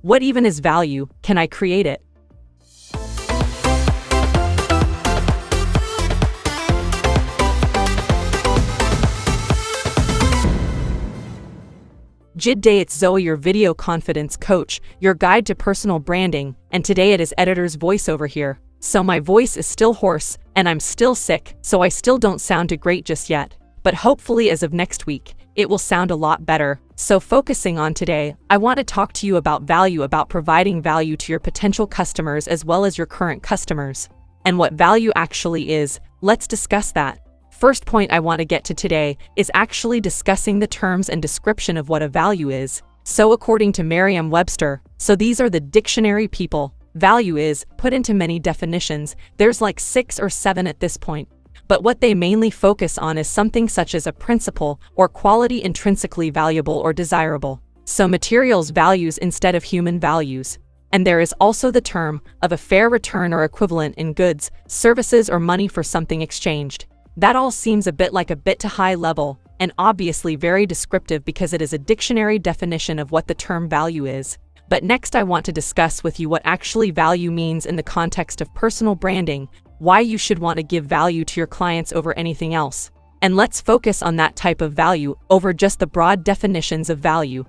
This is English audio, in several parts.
What even is value? Can I create it? Good day, it's Zoe, your video confidence coach, your guide to personal branding, and today it is editor's voice over here. So my voice is still hoarse, and I'm still sick, so I still don't sound too great just yet. But hopefully as of next week, it will sound a lot better. So focusing on today, I want to talk to you about value, about providing value to your potential customers as well as your current customers. And what value actually is, let's discuss that. First point I want to get to today is actually discussing the terms and description of what a value is. So according to Merriam-Webster, so these are the dictionary people, value is, put into many definitions, there's like 6 or 7 at this point. But what they mainly focus on is something such as a principle or quality intrinsically valuable or desirable. So materials values instead of human values. And there is also the term of a fair return or equivalent in goods, services, or money for something exchanged. That all seems a bit too high level, and obviously very descriptive because it is a dictionary definition of what the term value is. But next I want to discuss with you what actually value means in the context of personal branding, why you should want to give value to your clients over anything else. And let's focus on that type of value over just the broad definitions of value.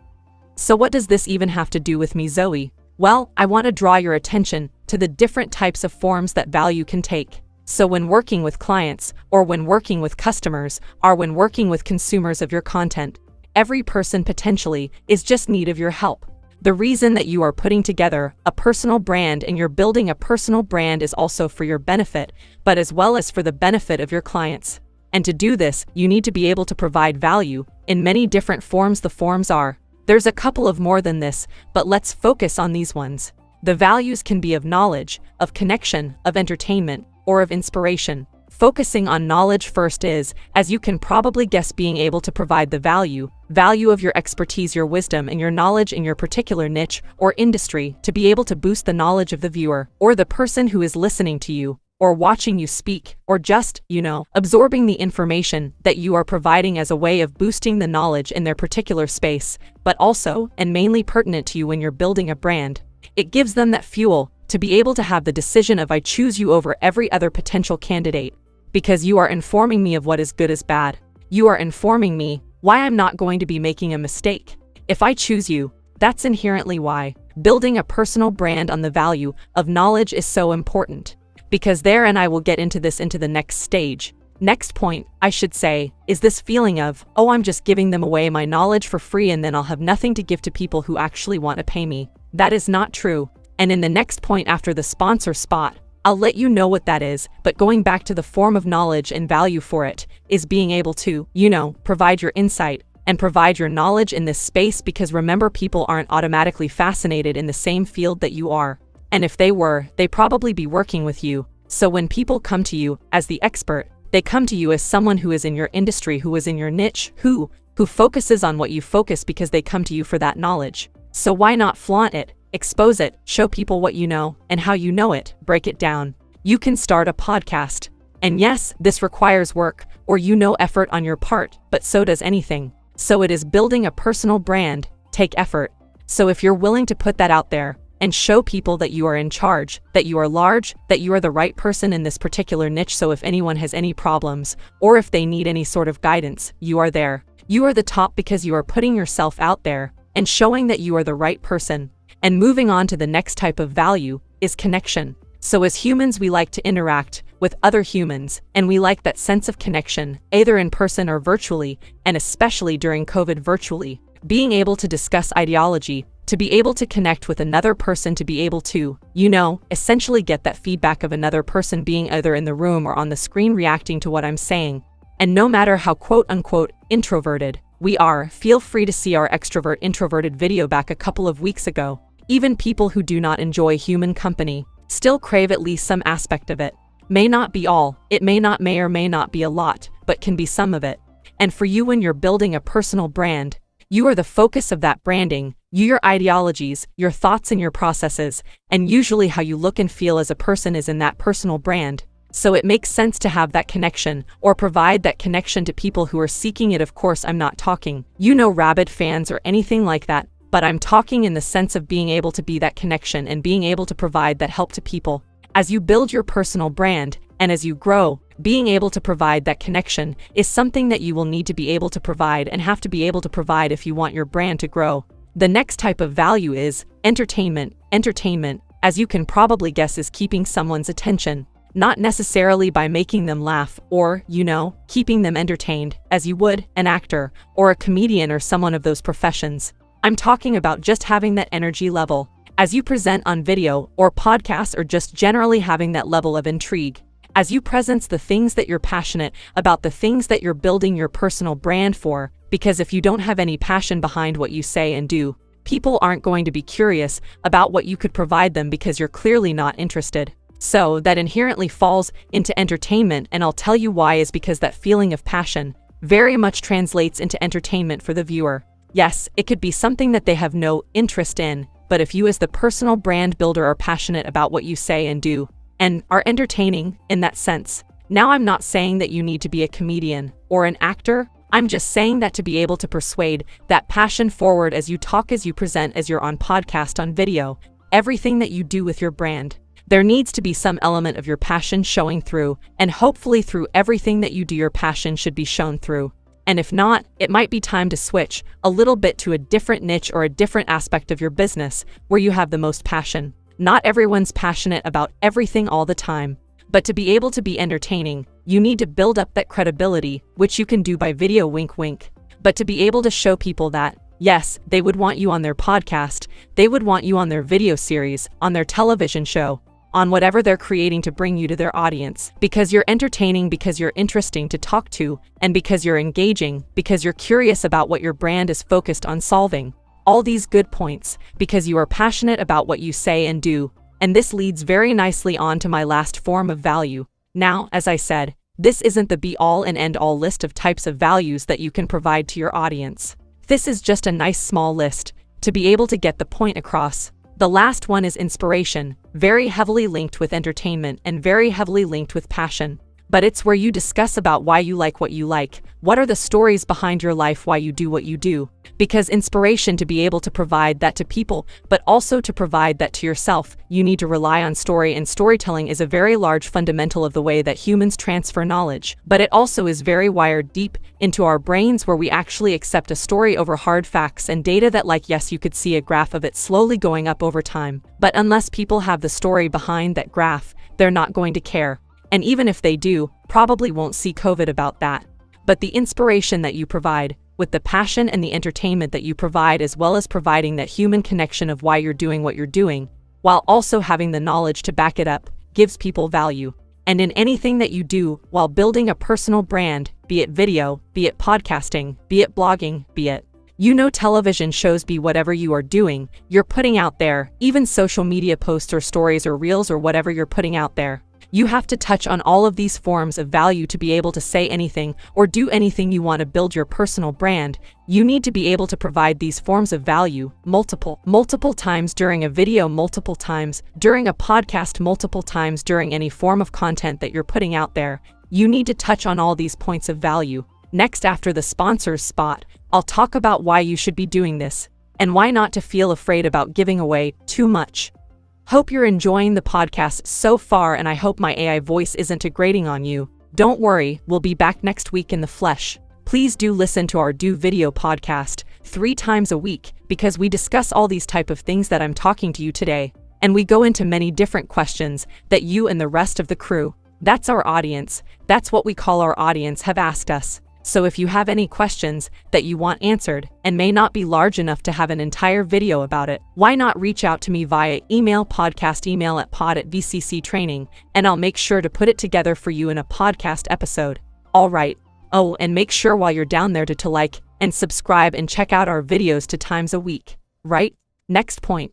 So what does this even have to do with me, Zoe? Well, I want to draw your attention to the different types of forms that value can take. So when working with clients, or when working with customers, or when working with consumers of your content, every person potentially is just in need of your help. The reason that you are putting together a personal brand and you're building a personal brand is also for your benefit, but as well as for the benefit of your clients. And to do this, you need to be able to provide value in many different forms. The forms are, there's a couple of more than this, but let's focus on these ones. The values can be of knowledge, of connection, of entertainment, or of inspiration. Focusing on knowledge first is, as you can probably guess, being able to provide the value of your expertise, your wisdom, and your knowledge in your particular niche or industry to be able to boost the knowledge of the viewer, or the person who is listening to you, or watching you speak, or just, absorbing the information that you are providing as a way of boosting the knowledge in their particular space, but also, and mainly pertinent to you when you're building a brand. It gives them that fuel to be able to have the decision of I choose you over every other potential candidate, because you are informing me of what is good as bad. You are informing me why I'm not going to be making a mistake. If I choose you, that's inherently why. Building a personal brand on the value of knowledge is so important, because there, and I will get into this into the next stage. Next point, I should say, is this feeling of, oh, I'm just giving them away my knowledge for free and then I'll have nothing to give to people who actually want to pay me. That is not true. And in the next point after the sponsor spot, I'll let you know what that is, but going back to the form of knowledge and value for it is being able to, provide your insight and provide your knowledge in this space, because remember, people aren't automatically fascinated in the same field that you are. And if they were, they'd probably be working with you. So when people come to you as the expert, they come to you as someone who is in your industry, who is in your niche, who focuses on what you focus, because they come to you for that knowledge. So why not flaunt it? Expose it, show people what you know and how you know it, break it down. You can start a podcast. And yes, this requires work or effort on your part, but so does anything. So it is building a personal brand, take effort. So if you're willing to put that out there and show people that you are in charge, that you are large, that you are the right person in this particular niche, so if anyone has any problems or if they need any sort of guidance, you are there. You are the top because you are putting yourself out there and showing that you are the right person. And moving on to the next type of value is connection. So as humans, we like to interact with other humans, and we like that sense of connection, either in person or virtually, and especially during COVID, virtually. Being able to discuss ideology, to be able to connect with another person, to be able to, essentially get that feedback of another person being either in the room or on the screen reacting to what I'm saying. And no matter how quote-unquote introverted we are, feel free to see our extrovert-introverted video back a couple of weeks ago. Even people who do not enjoy human company still crave at least some aspect of it. May not be all, it may or may not be a lot, but can be some of it. And for you, when you're building a personal brand, you are the focus of that branding, your ideologies, your thoughts and your processes, and usually how you look and feel as a person is in that personal brand. So it makes sense to have that connection or provide that connection to people who are seeking it. Of course, I'm not talking, rabid fans or anything like that. but I'm talking in the sense of being able to be that connection and being able to provide that help to people. As you build your personal brand, and as you grow, being able to provide that connection is something that you will need to be able to provide and have to be able to provide if you want your brand to grow. The next type of value is entertainment. Entertainment, as you can probably guess, is keeping someone's attention. Not necessarily by making them laugh or, keeping them entertained, as you would an actor or a comedian or someone of those professions. I'm talking about just having that energy level as you present on video or podcasts, or just generally having that level of intrigue. As you present the things that you're passionate about, the things that you're building your personal brand for, because if you don't have any passion behind what you say and do, people aren't going to be curious about what you could provide them because you're clearly not interested. So that inherently falls into entertainment, and I'll tell you why is because that feeling of passion very much translates into entertainment for the viewer. Yes, it could be something that they have no interest in, but if you as the personal brand builder are passionate about what you say and do, and are entertaining in that sense. Now, I'm not saying that you need to be a comedian or an actor. I'm just saying that to be able to persuade that passion forward as you talk, as you present, as you're on podcast, on video, everything that you do with your brand, there needs to be some element of your passion showing through, and hopefully through everything that you do, your passion should be shown through. And if not, it might be time to switch a little bit to a different niche or a different aspect of your business where you have the most passion. Not everyone's passionate about everything all the time, but to be able to be entertaining, you need to build up that credibility, which you can do by video, wink wink. But to be able to show people that, yes, they would want you on their podcast, they would want you on their video series, on their television show, on whatever they're creating to bring you to their audience, because you're entertaining, because you're interesting to talk to, and because you're engaging, because you're curious about what your brand is focused on solving. All these good points, because you are passionate about what you say and do, and this leads very nicely on to my last form of value. Now, as I said, this isn't the be-all and end-all list of types of values that you can provide to your audience. This is just a nice small list to be able to get the point across. The last one is inspiration, very heavily linked with entertainment and very heavily linked with passion. But it's where you discuss about why you like what you like, what are the stories behind your life, why you do what you do. Because inspiration, to be able to provide that to people, but also to provide that to yourself, you need to rely on story, and storytelling is a very large fundamental of the way that humans transfer knowledge. But it also is very wired deep into our brains, where we actually accept a story over hard facts and data that, like, yes, you could see a graph of it slowly going up over time. But unless people have the story behind that graph, they're not going to care. And even if they do, probably won't see COVID about that. But the inspiration that you provide, with the passion and the entertainment that you provide, as well as providing that human connection of why you're doing what you're doing, while also having the knowledge to back it up, gives people value. And in anything that you do while building a personal brand, be it video, be it podcasting, be it blogging, be it, television shows, be whatever you are doing, you're putting out there, even social media posts or stories or reels or whatever you're putting out there. You have to touch on all of these forms of value to be able to say anything or do anything you want to build your personal brand. You need to be able to provide these forms of value multiple times during a video, multiple times during a podcast, multiple times during any form of content that you're putting out there. You need to touch on all these points of value. Next, after the sponsors spot, I'll talk about why you should be doing this and why not to feel afraid about giving away too much. Hope you're enjoying the podcast so far, and I hope my AI voice isn't grating on you. Don't worry, we'll be back next week in the flesh. Please do listen to our Do Video podcast 3 times a week, because we discuss all these type of things that I'm talking to you today, and we go into many different questions that you and the rest of the crew, that's our audience, that's what we call our audience, have asked us. So if you have any questions that you want answered and may not be large enough to have an entire video about it, why not reach out to me via email, podcast email at pod@vcctraining, and I'll make sure to put it together for you in a podcast episode. All right. Oh, and make sure while you're down there to like and subscribe and check out our videos 2 times a week, right? Next point.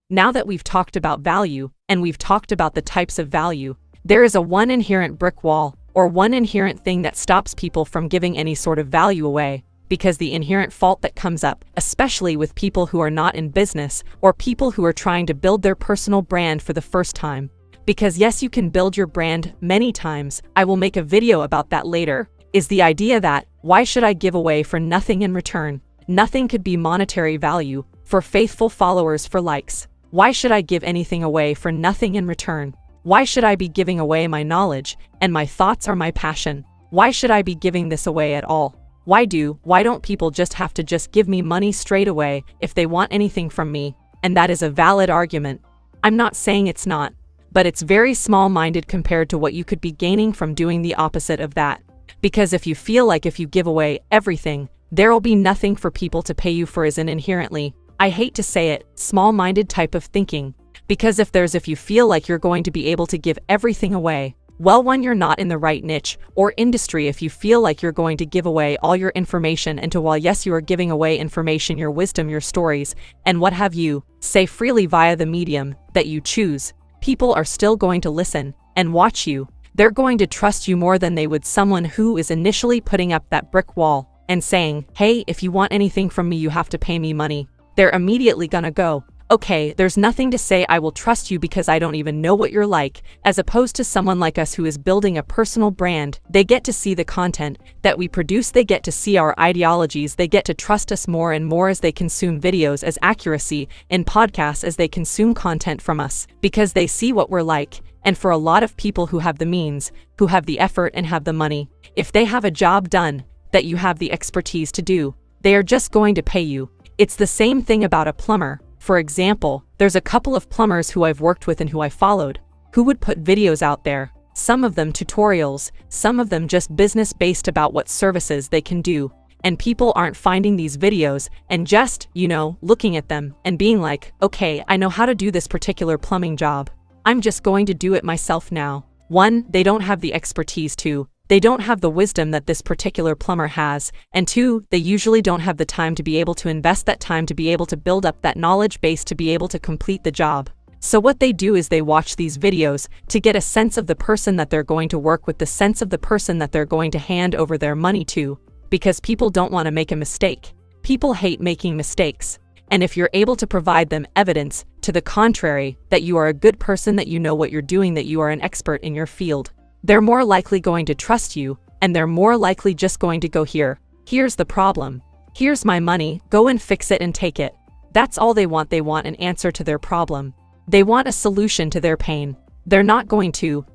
Now that we've talked about value and we've talked about the types of value, there is one inherent brick wall, or one inherent thing that stops people from giving any sort of value away, because the inherent fault that comes up, especially with people who are not in business or people who are trying to build their personal brand for the first time. Because yes, you can build your brand many times, I will make a video about that later, is the idea that, why should I give away for nothing in return? Nothing could be monetary value for faithful followers, for likes. Why should I give anything away for nothing in return? Why should I be giving away my knowledge, and my thoughts are my passion? Why should I be giving this away at all? Why don't people just have to just give me money straight away if they want anything from me? And that is a valid argument. I'm not saying it's not, but it's very small-minded compared to what you could be gaining from doing the opposite of that. Because if you feel like if you give away everything, there will be nothing for people to pay you for, is an inherently, I hate to say it, small-minded type of thinking. Because if you feel like you're going to be able to give everything away, well, one, you're not in the right niche or industry if you feel like you're going to give away all your information, and while yes, you are giving away information, your wisdom, your stories, and what have you, say freely via the medium that you choose, people are still going to listen and watch you. They're going to trust you more than they would someone who is initially putting up that brick wall and saying, hey, if you want anything from me, you have to pay me money. They're immediately gonna go, okay, there's nothing to say, I will trust you because I don't even know what you're like, as opposed to someone like us who is building a personal brand. They get to see the content that we produce, they get to see our ideologies, they get to trust us more and more as they consume videos, as accuracy in podcasts, as they consume content from us, because they see what we're like. And for a lot of people who have the means, who have the effort and have the money, if they have a job done that you have the expertise to do, they are just going to pay you. It's the same thing about a plumber. For example, there's a couple of plumbers who I've worked with and who I followed, who would put videos out there, some of them tutorials, some of them just business-based about what services they can do, and people aren't finding these videos and just, looking at them and being like, okay, I know how to do this particular plumbing job. I'm just going to do it myself now. One, they don't have the expertise to. They don't have the wisdom that this particular plumber has, and two, they usually don't have the time to be able to invest that time to be able to build up that knowledge base to be able to complete the job. So what they do is they watch these videos to get a sense of the person that they're going to work with, the sense of the person that they're going to hand over their money to, because people don't want to make a mistake. People hate making mistakes. And if you're able to provide them evidence to the contrary, that you are a good person, that you know what you're doing, that you are an expert in your field, they're more likely going to trust you, and they're more likely just going to go, here's the problem. Here's my money, go and fix it and take it. That's all they want. They want an answer to their problem. They want a solution to their pain. They're not going to,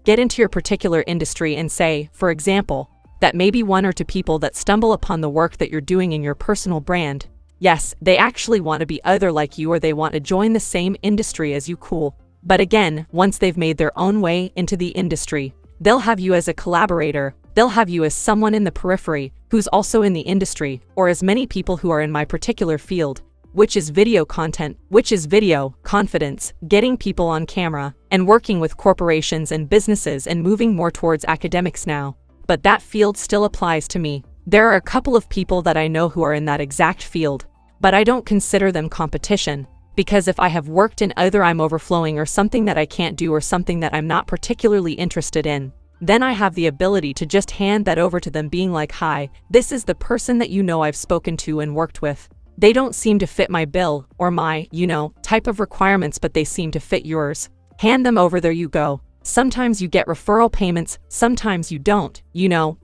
get into your particular industry and say, for example, that maybe one or two people that stumble upon the work that you're doing in your personal brand, yes, they actually want to be either like you or they want to join the same industry as you. Cool. But again, once they've made their own way into the industry, they'll have you as a collaborator, they'll have you as someone in the periphery who's also in the industry, or as many people who are in my particular field, which is video content, which is video confidence, getting people on camera, and working with corporations and businesses and moving more towards academics now. But that field still applies to me. There are a couple of people that I know who are in that exact field, but I don't consider them competition. Because if I have worked in either I'm overflowing or something that I can't do or something that I'm not particularly interested in, then I have the ability to just hand that over to them being like, hi, this is the person that I've spoken to and worked with. They don't seem to fit my bill or my, type of requirements, but they seem to fit yours. Hand them over, there you go. Sometimes you get referral payments, sometimes you don't,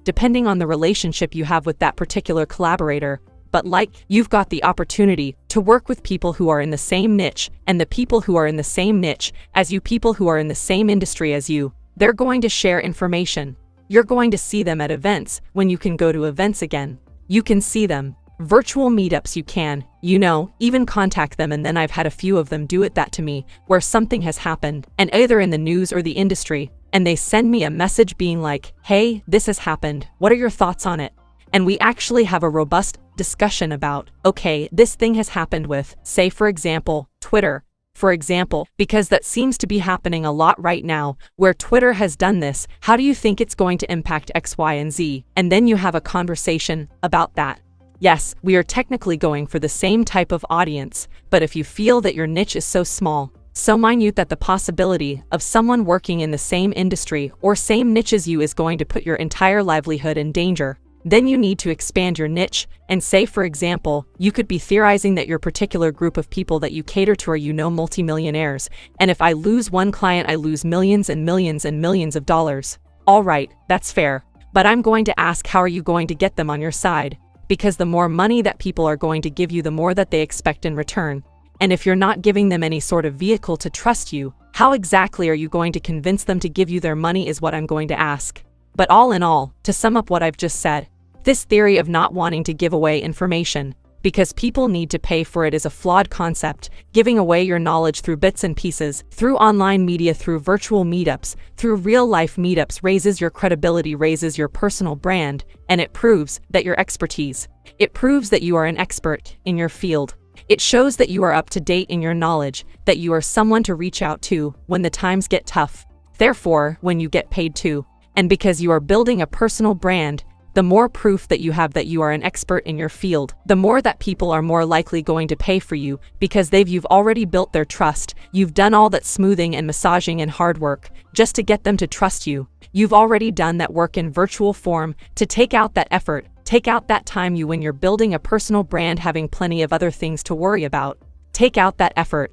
depending on the relationship you have with that particular collaborator. But you've got the opportunity to work with people who are in the same niche, and the people who are in the same niche as you, people who are in the same industry as you, they're going to share information. You're going to see them at events when you can go to events again. You can see them. Virtual meetups, you can, even contact them. And then I've had a few of them do that to me, where something has happened, and either in the news or the industry, and they send me a message being like, hey, this has happened. What are your thoughts on it? And we actually have a robust discussion about, okay, this thing has happened with, say, for example, Twitter, for example, because that seems to be happening a lot right now, where Twitter has done this. How do you think it's going to impact X, Y, and Z? And then you have a conversation about that. Yes, we are technically going for the same type of audience, but if you feel that your niche is so small, so minute that the possibility of someone working in the same industry or same niche as you is going to put your entire livelihood in danger, then you need to expand your niche and say, for example, you could be theorizing that your particular group of people that you cater to are, multimillionaires, and if I lose one client, I lose millions and millions and millions of dollars. All right, that's fair. But I'm going to ask, how are you going to get them on your side? because the more money that people are going to give you, the more that they expect in return. And if you're not giving them any sort of vehicle to trust you, how exactly are you going to convince them to give you their money is what I'm going to ask. But all in all, to sum up what I've just said, this theory of not wanting to give away information because people need to pay for it is a flawed concept. Giving away your knowledge through bits and pieces, through online media, through virtual meetups, through real-life meetups raises your credibility, raises your personal brand, and it proves that your expertise. It proves that you are an expert in your field. It shows that you are up to date in your knowledge, that you are someone to reach out to when the times get tough. Therefore, when you get paid too. And because you are building a personal brand, the more proof that you have that you are an expert in your field, the more that people are more likely going to pay for you because you've already built their trust. You've done all that smoothing and massaging and hard work just to get them to trust you. You've already done that work in virtual form to take out that effort, take out that time when you're building a personal brand, having plenty of other things to worry about. Take out that effort.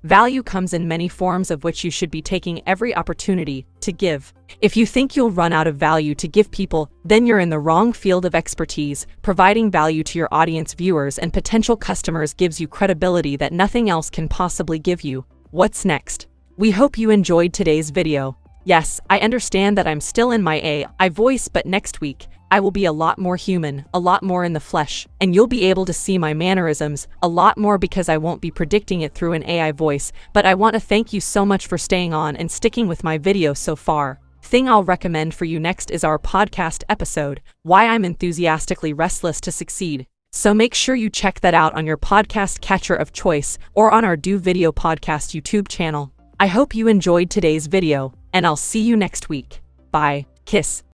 Value comes in many forms of which you should be taking every opportunity to give. If you think you'll run out of value to give people, then you're in the wrong field of expertise. Providing value to your audience, viewers, and potential customers gives you credibility that nothing else can possibly give you. What's next? We hope you enjoyed today's video. Yes, I understand that I'm still in my AI voice, but next week, I will be a lot more human, a lot more in the flesh, and you'll be able to see my mannerisms a lot more because I won't be predicting it through an AI voice. But I want to thank you so much for staying on and sticking with my video so far. Thing I'll recommend for you next is our podcast episode, Why I'm Enthusiastically Restless to Succeed. So make sure you check that out on your podcast catcher of choice or on our Do Video Podcast YouTube channel. I hope you enjoyed today's video, and I'll see you next week. Bye. Kiss.